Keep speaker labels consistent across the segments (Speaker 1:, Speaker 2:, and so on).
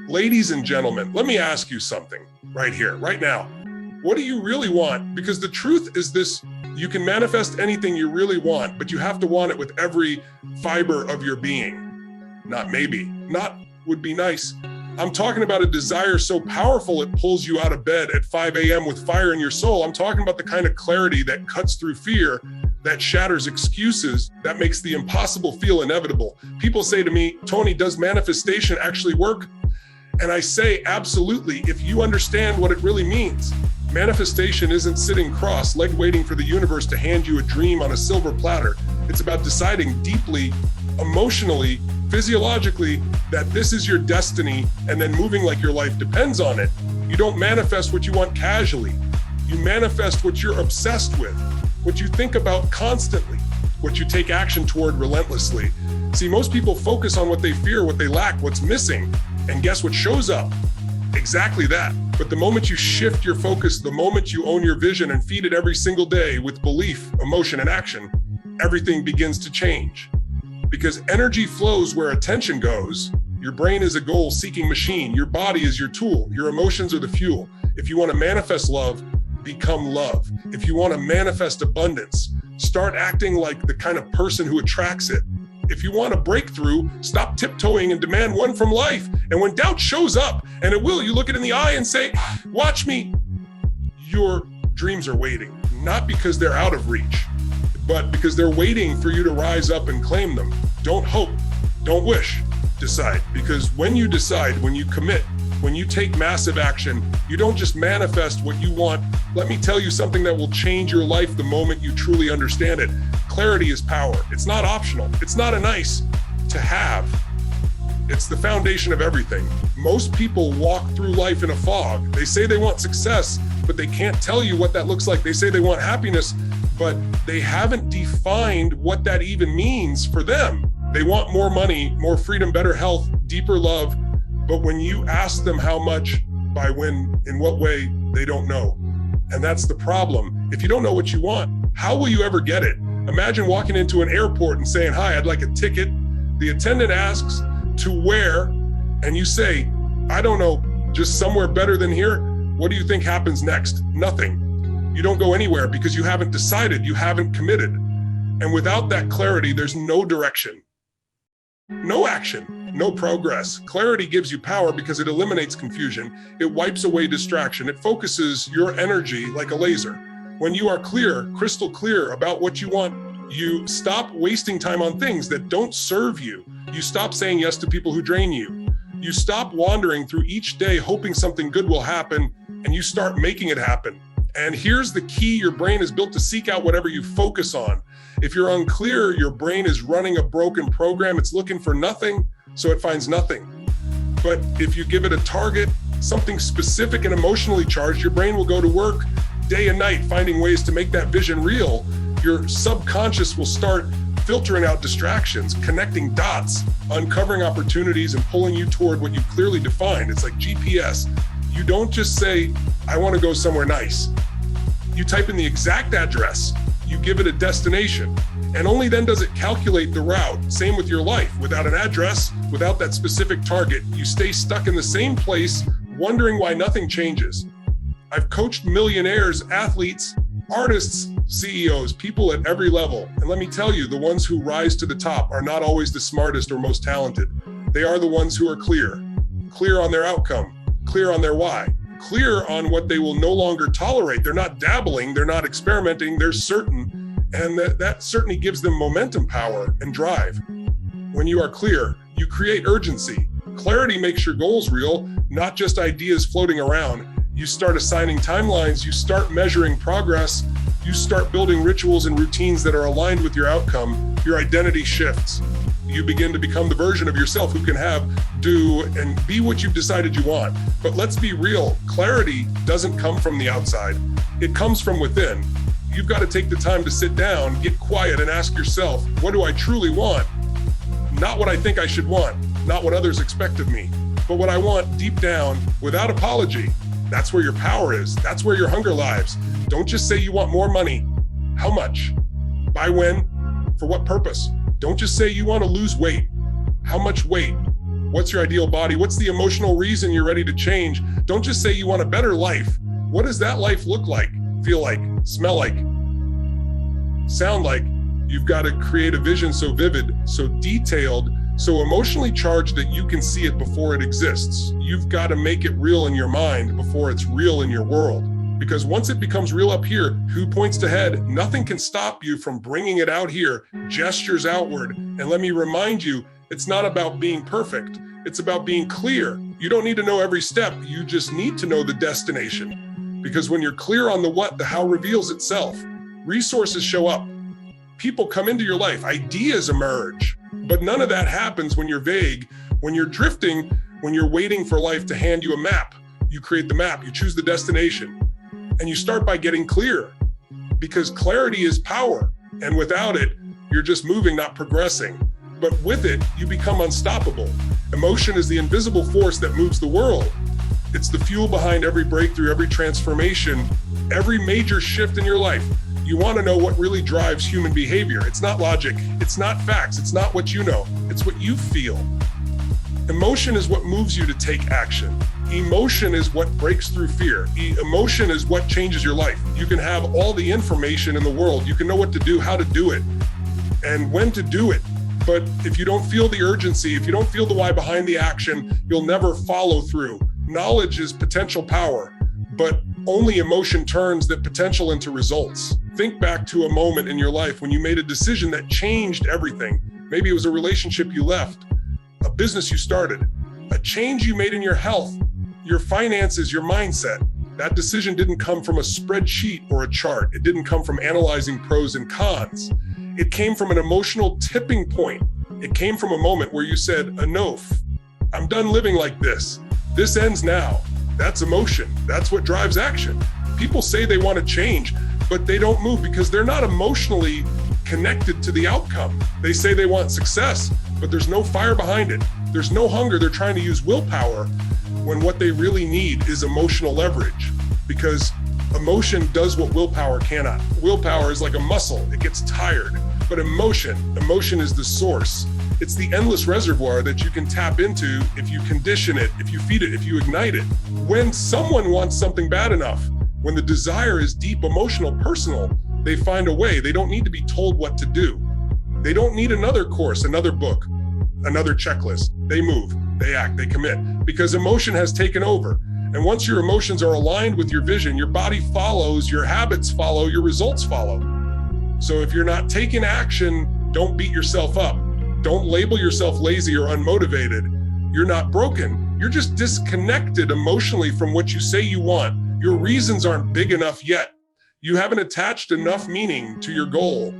Speaker 1: Ladies and gentlemen, let me ask you something right here, right now. What do you really want? Because the truth is this: you can manifest anything you really want, but you have to want it with every fiber of your being. Not maybe, not would be nice. I'm talking about a desire so powerful it pulls you out of bed at 5 a.m. with fire in your soul. I'm talking about the kind of clarity that cuts through fear, that shatters excuses, that makes the impossible feel inevitable. People say to me, Tony, does manifestation actually work? And I say, absolutely, if you understand what it really means. Manifestation isn't sitting cross-legged waiting for the universe to hand you a dream on a silver platter. It's about deciding deeply, emotionally, physiologically, that this is your destiny and then moving like your life depends on it. You don't manifest what you want casually. You manifest what you're obsessed with, what you think about constantly, what you take action toward relentlessly. See, most people focus on what they fear, what they lack, what's missing, and guess what shows up? Exactly that. But the moment you shift your focus, the moment you own your vision and feed it every single day with belief, emotion, and action, everything begins to change. Because energy flows where attention goes. Your brain is a goal-seeking machine. Your body is your tool. Your emotions are the fuel. If you want to manifest love, become love. If you want to manifest abundance, start acting like the kind of person who attracts it. If you want a breakthrough, stop tiptoeing and demand one from life. And when doubt shows up, and it will, you look it in the eye and say, watch me. Your dreams are waiting, not because they're out of reach, but because they're waiting for you to rise up and claim them. Don't hope, don't wish, decide. Because when you decide, when you commit, when you take massive action, you don't just manifest what you want. Let me tell you something that will change your life the moment you truly understand it. Clarity is power. It's not optional. It's not a nice to have. It's the foundation of everything. Most people walk through life in a fog. They say they want success, but they can't tell you what that looks like. They say they want happiness, but they haven't defined what that even means for them. They want more money, more freedom, better health, deeper love. But when you ask them how much, by when, in what way, they don't know. And that's the problem. If you don't know what you want, how will you ever get it? Imagine walking into an airport and saying, hi, I'd like a ticket. The attendant asks, to where? And you say, I don't know, just somewhere better than here. What do you think happens next? Nothing. You don't go anywhere because you haven't decided, you haven't committed. And without that clarity, there's no direction, no action, no progress. Clarity gives you power because it eliminates confusion. It wipes away distraction. It focuses your energy like a laser. When you are clear, crystal clear about what you want, you stop wasting time on things that don't serve you. You stop saying yes to people who drain you. You stop wandering through each day hoping something good will happen, and you start making it happen. And here's the key: your brain is built to seek out whatever you focus on. If you're unclear, your brain is running a broken program. It's looking for nothing, so it finds nothing. But if you give it a target, something specific and emotionally charged, your brain will go to work day and night finding ways to make that vision real. Your subconscious will start filtering out distractions, connecting dots, uncovering opportunities, and pulling you toward what you clearly defined. It's like GPS. You don't just say, I want to go somewhere nice. You type in the exact address, you give it a destination, and only then does it calculate the route. Same with your life. Without an address, without that specific target, you stay stuck in the same place, wondering why nothing changes. I've coached millionaires, athletes, artists, CEOs, people at every level. And let me tell you, the ones who rise to the top are not always the smartest or most talented. They are the ones who are clear on their outcome, clear on their why, clear on what they will no longer tolerate. They're not dabbling, they're not experimenting, they're certain. And that certainly gives them momentum, power, and drive. When you are clear, you create urgency. Clarity makes your goals real, not just ideas floating around. You start assigning timelines, you start measuring progress, you start building rituals and routines that are aligned with your outcome. Your identity shifts. You begin to become the version of yourself who can have, do, and be what you've decided you want. But let's be real, clarity doesn't come from the outside. It comes from within. You've got to take the time to sit down, get quiet, and ask yourself, what do I truly want? Not what I think I should want, not what others expect of me, but what I want deep down without apology. That's where your power is. That's where your hunger lies. Don't just say you want more money. How much? By when? For what purpose? Don't just say you want to lose weight. How much weight? What's your ideal body? What's the emotional reason you're ready to change? Don't just say you want a better life. What does that life look like, feel like, smell like, sound like? You've got to create a vision so vivid, so detailed, so emotionally charged that you can see it before it exists. You've got to make it real in your mind before it's real in your world. Because once it becomes real up here, who points to head? Nothing can stop you from bringing it out here, gestures outward. And let me remind you, it's not about being perfect. It's about being clear. You don't need to know every step. You just need to know the destination. Because when you're clear on the what, the how reveals itself. Resources show up. People come into your life. Ideas emerge. But none of that happens when you're vague. When you're drifting, when you're waiting for life to hand you a map. You create the map. You choose the destination. And you start by getting clear. Because clarity is power. And without it, you're just moving, not progressing. But with it, you become unstoppable. Emotion is the invisible force that moves the world. It's the fuel behind every breakthrough, every transformation, every major shift in your life. You want to know what really drives human behavior. It's not logic. It's not facts. It's not what you know. It's what you feel. Emotion is what moves you to take action. Emotion is what breaks through fear. Emotion is what changes your life. You can have all the information in the world. You can know what to do, how to do it, and when to do it. But if you don't feel the urgency, if you don't feel the why behind the action, you'll never follow through. Knowledge is potential power, but only emotion turns that potential into results. Think back to a moment in your life when you made a decision that changed everything. Maybe it was a relationship you left, a business you started, a change you made in your health, your finances, your mindset. That decision didn't come from a spreadsheet or a chart. It didn't come from analyzing pros and cons. It came from an emotional tipping point. It came from a moment where you said, enough. I'm done living like this. This ends now. That's emotion. That's what drives action. People say they want to change, but they don't move because they're not emotionally connected to the outcome. They say they want success, but there's no fire behind it. There's no hunger. They're trying to use willpower when what they really need is emotional leverage, because emotion does what willpower cannot. Willpower is like a muscle. It gets tired. But emotion is the source. It's the endless reservoir that you can tap into if you condition it, if you feed it, if you ignite it. When someone wants something bad enough, when the desire is deep, emotional, personal, they find a way. They don't need to be told what to do. They don't need another course, another book, another checklist. They move, they act, they commit, because emotion has taken over. And once your emotions are aligned with your vision, your body follows, your habits follow, your results follow. So if you're not taking action, don't beat yourself up. Don't label yourself lazy or unmotivated. You're not broken. You're just disconnected emotionally from what you say you want. Your reasons aren't big enough yet. You haven't attached enough meaning to your goal.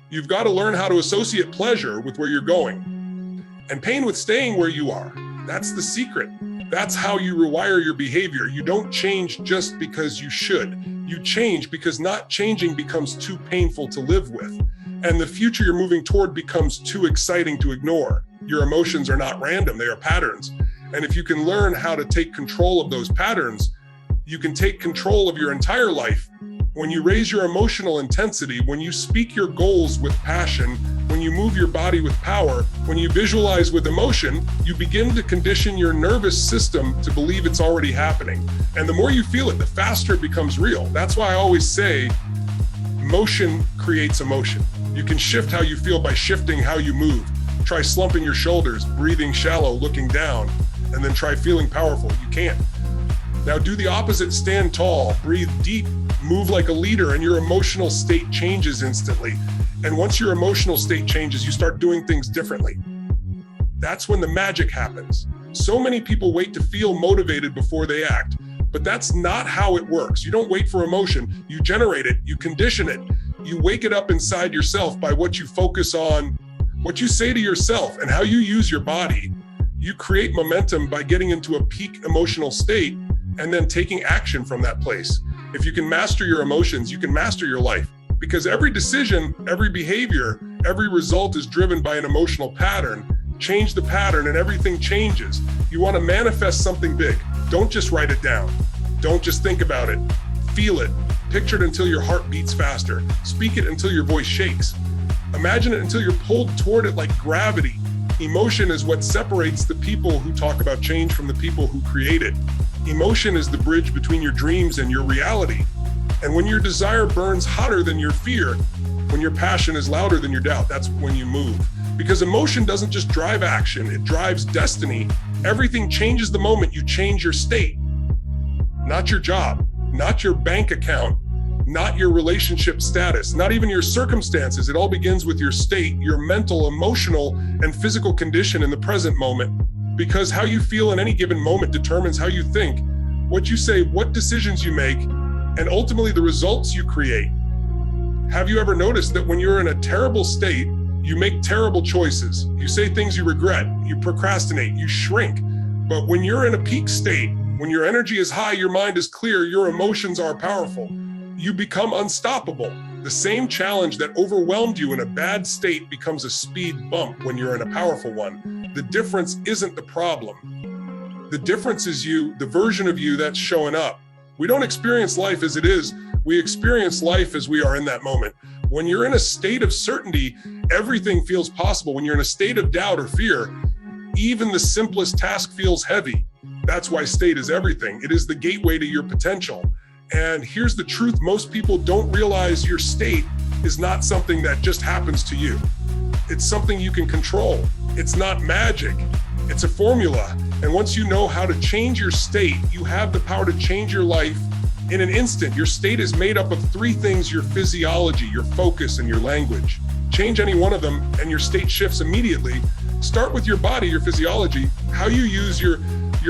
Speaker 1: You've got to learn how to associate pleasure with where you're going and pain with staying where you are. That's the secret. That's how you rewire your behavior. You don't change just because you should. You change because not changing becomes too painful to live with. And the future you're moving toward becomes too exciting to ignore. Your emotions are not random, they are patterns. And if you can learn how to take control of those patterns, you can take control of your entire life. When you raise your emotional intensity, when you speak your goals with passion, when you move your body with power, when you visualize with emotion, you begin to condition your nervous system to believe it's already happening. And the more you feel it, the faster it becomes real. That's why I always say, motion creates emotion. You can shift how you feel by shifting how you move. Try slumping your shoulders, breathing shallow, looking down, and then try feeling powerful. You can't. Now do the opposite, stand tall, breathe deep, move like a leader, and your emotional state changes instantly. And once your emotional state changes, you start doing things differently. That's when the magic happens. So many people wait to feel motivated before they act, but that's not how it works. You don't wait for emotion, you generate it, you condition it. You wake it up inside yourself by what you focus on, what you say to yourself, and how you use your body. You create momentum by getting into a peak emotional state and then taking action from that place. If you can master your emotions, you can master your life. Because every decision, every behavior, every result is driven by an emotional pattern. Change the pattern and everything changes. You want to manifest something big. Don't just write it down. Don't just think about it. Feel it. Picture it until your heart beats faster. Speak it until your voice shakes. Imagine it until you're pulled toward it like gravity. Emotion is what separates the people who talk about change from the people who create it. Emotion is the bridge between your dreams and your reality. And when your desire burns hotter than your fear, when your passion is louder than your doubt, that's when you move. Because emotion doesn't just drive action, it drives destiny. Everything changes the moment you change your state. Not your job, not your bank account, not your relationship status, not even your circumstances. It all begins with your state, your mental, emotional, and physical condition in the present moment. Because how you feel in any given moment determines how you think, what you say, what decisions you make, and ultimately the results you create. Have you ever noticed that when you're in a terrible state, you make terrible choices? You say things you regret, you procrastinate, you shrink. But when you're in a peak state, when your energy is high, your mind is clear, your emotions are powerful, you become unstoppable. The same challenge that overwhelmed you in a bad state becomes a speed bump when you're in a powerful one. The difference isn't the problem. The difference is you, the version of you that's showing up. We don't experience life as it is. We experience life as we are in that moment. When you're in a state of certainty, everything feels possible. When you're in a state of doubt or fear, even the simplest task feels heavy. That's why state is everything. It is the gateway to your potential. And here's the truth. Most people don't realize your state is not something that just happens to you. It's something you can control. It's not magic. It's a formula. And once you know how to change your state, you have the power to change your life in an instant. Your state is made up of three things: your physiology, your focus, and your language. Change any one of them and your state shifts immediately. Start with your body, your physiology. How you use your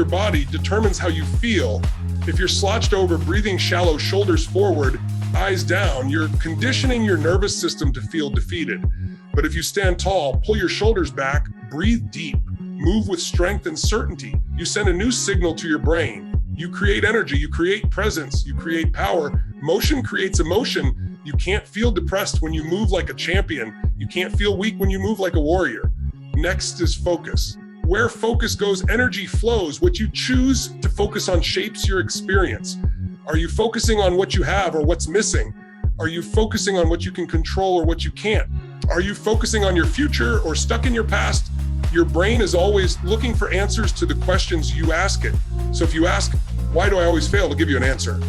Speaker 1: body determines how you feel. If you're slouched over, breathing shallow, shoulders forward, eyes down, you're conditioning your nervous system to feel defeated. But if you stand tall, pull your shoulders back, breathe deep, move with strength and certainty, you send a new signal to your brain. You create energy, you create presence, you create power. Motion creates emotion. You can't feel depressed when you move like a champion. You can't feel weak when you move like a warrior. Next is focus. Where focus goes, energy flows. What you choose to focus on shapes your experience. Are you focusing on what you have or what's missing? Are you focusing on what you can control or what you can't? Are you focusing on your future or stuck in your past? Your brain is always looking for answers to the questions you ask it. So if you ask, why do I always fail? It'll give you an answer.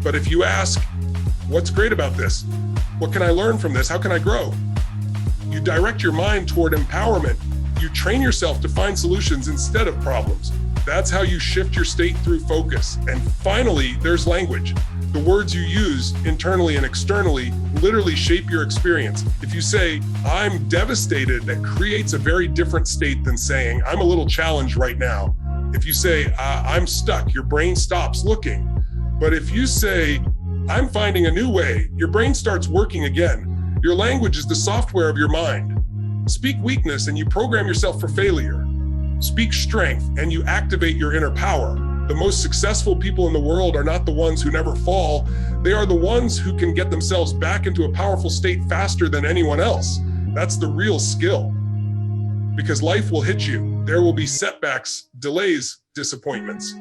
Speaker 1: But if you ask, what's great about this? What can I learn from this? How can I grow? You direct your mind toward empowerment. You train yourself to find solutions instead of problems. That's how you shift your state through focus. And finally, there's language. The words you use internally and externally literally shape your experience. If you say, I'm devastated, that creates a very different state than saying, I'm a little challenged right now. If you say, I'm stuck, your brain stops looking. But if you say, I'm finding a new way, your brain starts working again. Your language is the software of your mind. Speak weakness and you program yourself for failure. Speak strength and you activate your inner power. The most successful people in the world are not the ones who never fall. They are the ones who can get themselves back into a powerful state faster than anyone else. That's the real skill. Because life will hit you. There will be setbacks, delays, disappointments.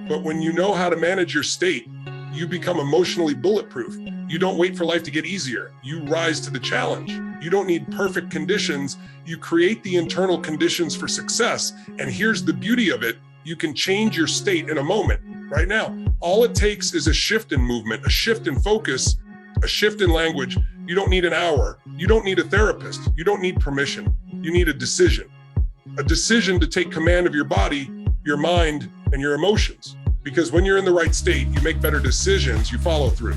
Speaker 1: But when you know how to manage your state, you become emotionally bulletproof. You don't wait for life to get easier. You rise to the challenge. You don't need perfect conditions. You create the internal conditions for success. And here's the beauty of it. You can change your state in a moment, right now. All it takes is a shift in movement, a shift in focus, a shift in language. You don't need an hour. You don't need a therapist. You don't need permission. You need a decision to take command of your body, your mind, and your emotions. Because when you're in the right state, you make better decisions, you follow through.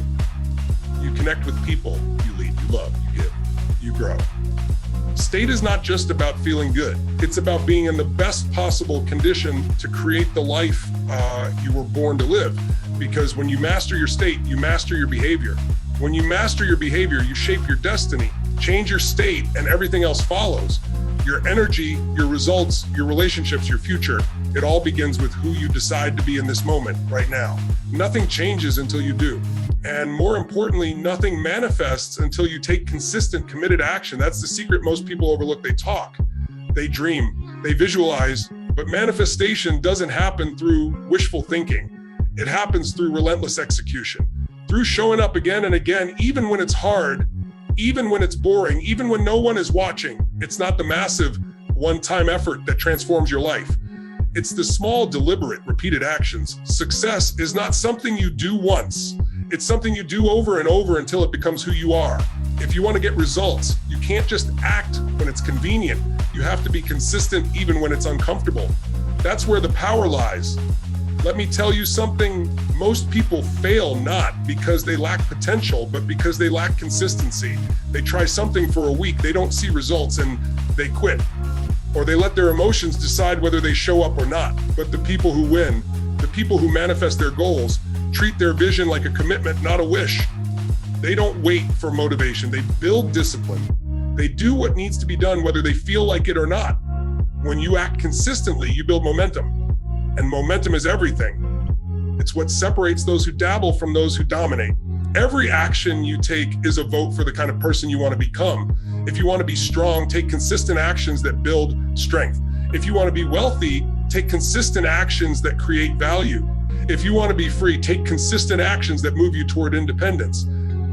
Speaker 1: You connect with people, you lead, you love, you give, you grow. State is not just about feeling good. It's about being in the best possible condition to create the life you were born to live. Because when you master your state, you master your behavior. When you master your behavior, you shape your destiny. Change your state and everything else follows. Your energy, your results, your relationships, your future, it all begins with who you decide to be in this moment, right now. Nothing changes until you do. And more importantly, nothing manifests until you take consistent, committed action. That's the secret most people overlook. They talk, they dream, they visualize, but manifestation doesn't happen through wishful thinking. It happens through relentless execution, through showing up again and again, even when it's hard, even when it's boring, even when no one is watching. It's not the massive one-time effort that transforms your life. It's the small, deliberate, repeated actions. Success is not something you do once. It's something you do over and over until it becomes who you are. If you want to get results, you can't just act when it's convenient. You have to be consistent even when it's uncomfortable. That's where the power lies. Let me tell you something, most people fail not because they lack potential, but because they lack consistency. They try something for a week, they don't see results, and they quit. Or they let their emotions decide whether they show up or not. But the people who win, the people who manifest their goals, treat their vision like a commitment, not a wish. They don't wait for motivation, they build discipline. They do what needs to be done whether they feel like it or not. When you act consistently, you build momentum. And momentum is everything. It's what separates those who dabble from those who dominate. Every action you take is a vote for the kind of person you want to become. If you want to be strong, take consistent actions that build strength. If you want to be wealthy, take consistent actions that create value. If you want to be free, take consistent actions that move you toward independence.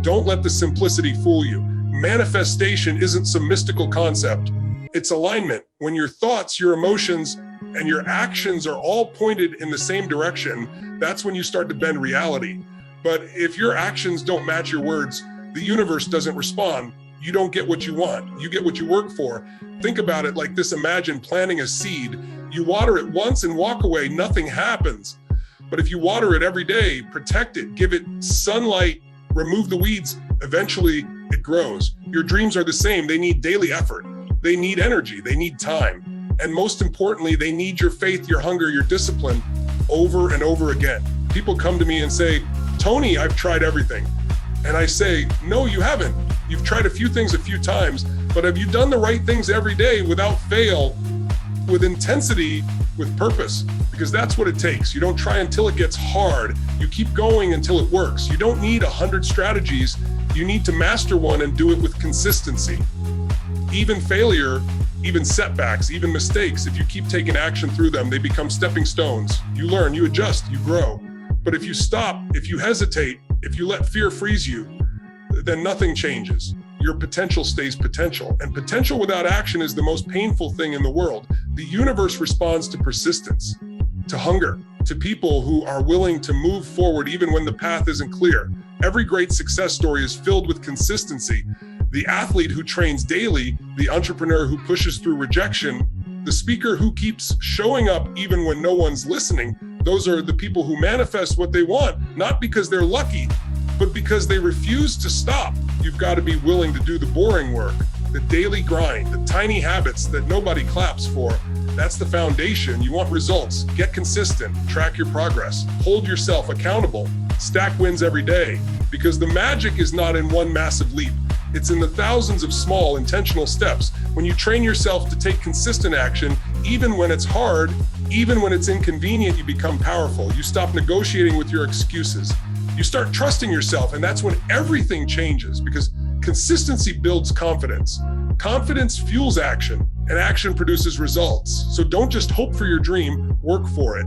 Speaker 1: Don't let the simplicity fool you. Manifestation isn't some mystical concept. It's alignment. When your thoughts, your emotions, and your actions are all pointed in the same direction, that's when you start to bend reality. But if your actions don't match your words, the universe doesn't respond. You don't get what you want. You get what you work for. Think about it like this. Imagine planting a seed. You water it once and walk away, nothing happens. But if you water it every day, protect it, give it sunlight, remove the weeds, eventually it grows. Your dreams are the same. They need daily effort. They need energy. They need time. And most importantly, they need your faith, your hunger, your discipline over and over again. People come to me and say, Tony, I've tried everything. And I say, no, you haven't. You've tried a few things a few times, but have you done the right things every day without fail, with intensity, with purpose? Because that's what it takes. You don't try until it gets hard. You keep going until it works. You don't need 100 strategies. You need to master one and do it with consistency. Even failure, even setbacks, even mistakes, if you keep taking action through them, they become stepping stones. You learn, you adjust, you grow. But if you stop, if you hesitate, if you let fear freeze you, then nothing changes. Your potential stays potential. And potential without action is the most painful thing in the world. The universe responds to persistence, to hunger, to people who are willing to move forward even when the path isn't clear. Every great success story is filled with consistency. The athlete who trains daily, the entrepreneur who pushes through rejection, the speaker who keeps showing up even when no one's listening, those are the people who manifest what they want, not because they're lucky, but because they refuse to stop. You've got to be willing to do the boring work, the daily grind, the tiny habits that nobody claps for. That's the foundation. You want results, get consistent, track your progress, hold yourself accountable, stack wins every day, because the magic is not in one massive leap. It's in the thousands of small, intentional steps. When you train yourself to take consistent action, even when it's hard, even when it's inconvenient, you become powerful. You stop negotiating with your excuses. You start trusting yourself, and that's when everything changes, because consistency builds confidence. Confidence fuels action, and action produces results. So don't just hope for your dream, work for it.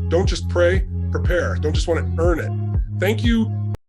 Speaker 1: Don't just pray, prepare. Don't just want to earn it. Thank you